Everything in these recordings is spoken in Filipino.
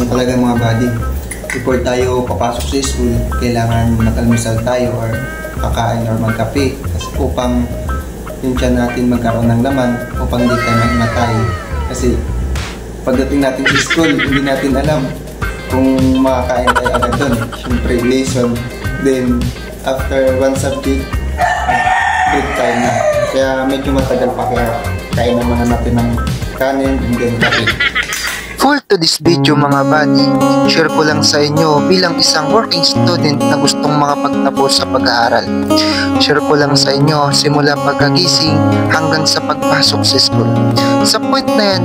talaga mga buddy. Before tayo papasok sa school, kailangan makalmusal tayo or kakain or magkape kasi upang yung tiyan natin magkaroon ng laman upang hindi tayo mahimatay. Kasi pagdating natin sa school, hindi natin alam kung makakain tayo agad doon. Siyempre, lesson. Then, after one subject, break time na. Kaya medyo matagal pa, kaya kain naman natin ng kanin and then kape. Full to this video mga buddy, share ko lang sa inyo bilang isang working student na gustong makapagtapos sa pag-aaral. Share ko lang sa inyo simula pagkagising hanggang sa pagpasok sa school. Sa point na yan,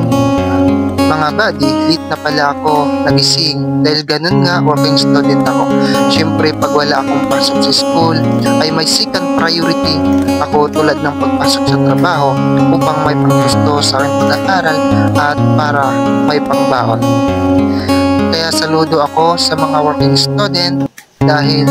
mga buddy, late na pala ako nagising dahil ganun nga working student ako. Siyempre pag wala akong pasok sa school ay may second priority ako tulad ng pagpasok sa trabaho upang may panggusto sa aking pag-aaral at para may pangbaon. Kaya saludo ako sa mga working student dahil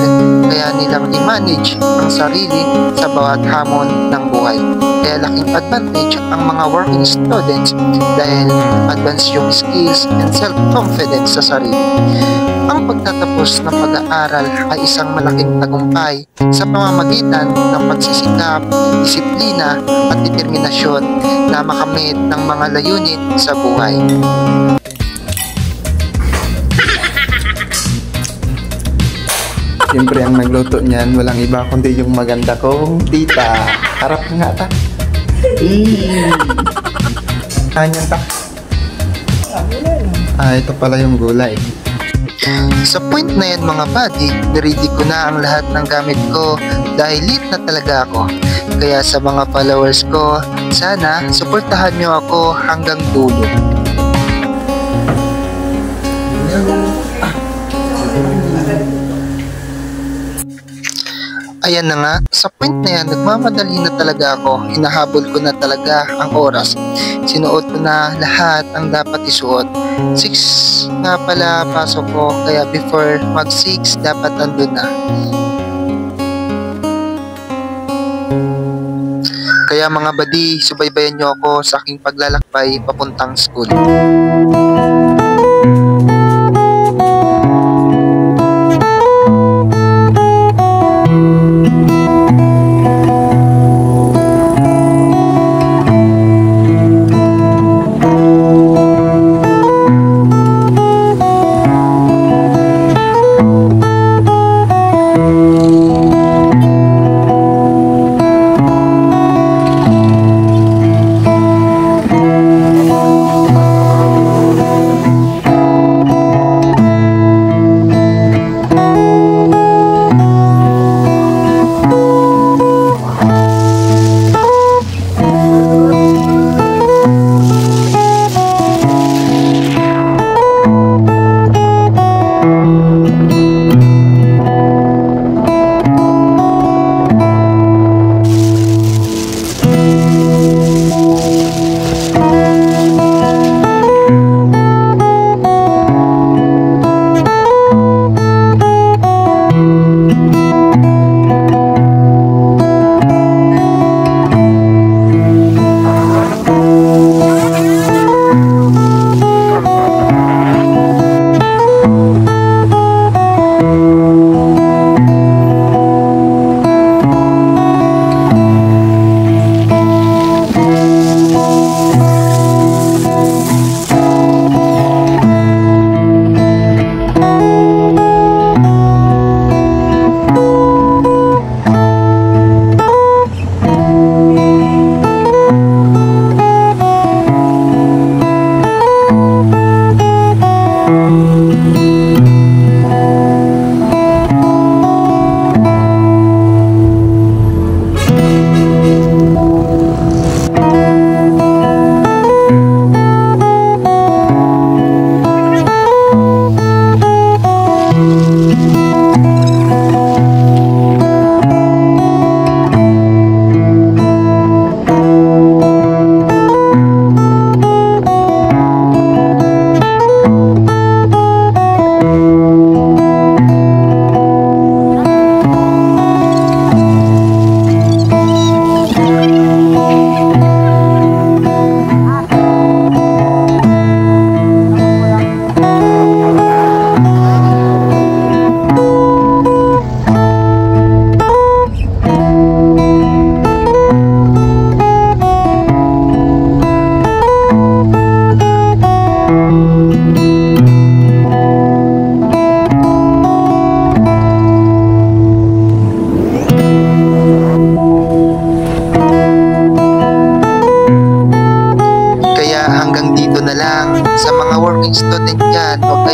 kaya nilang i-manage ang sarili sa bawat hamon ng buhay. Kaya laking advantage ang mga working students dahil advance yung skills and self-confidence sa sarili. Ang pagtatapos ng pag-aaral ay isang malaking tagumpay sa pamamagitan ng pagsisikap, disiplina at determinasyon na makamit ng mga layunin sa buhay. Siyempre ang nagluto niyan, walang iba kundi yung maganda kong tita. Harap ka nga ta. Kanyan ta. Ito pala yung gulay. Sa point na yan mga buddy, niready ko na ang lahat ng gamit ko dahil late na talaga ako. Kaya sa mga followers ko, sana suportahan nyo ako hanggang dulo. Ayan na nga, sa point na yan, nagmamadali na talaga ako. Hinahabol ko na talaga ang oras. Sinuot ko na lahat ang dapat isuot. 6 nga pala pasok ko, kaya before mag 6 dapat andun na. Kaya mga buddy, subaybayan nyo ako sa aking paglalakbay papuntang school.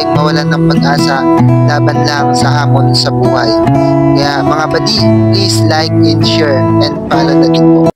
nating mawalan ng pag-asa laban lang sa hamon sa buhay. Kaya mga buddy, please like and share and follow na din po.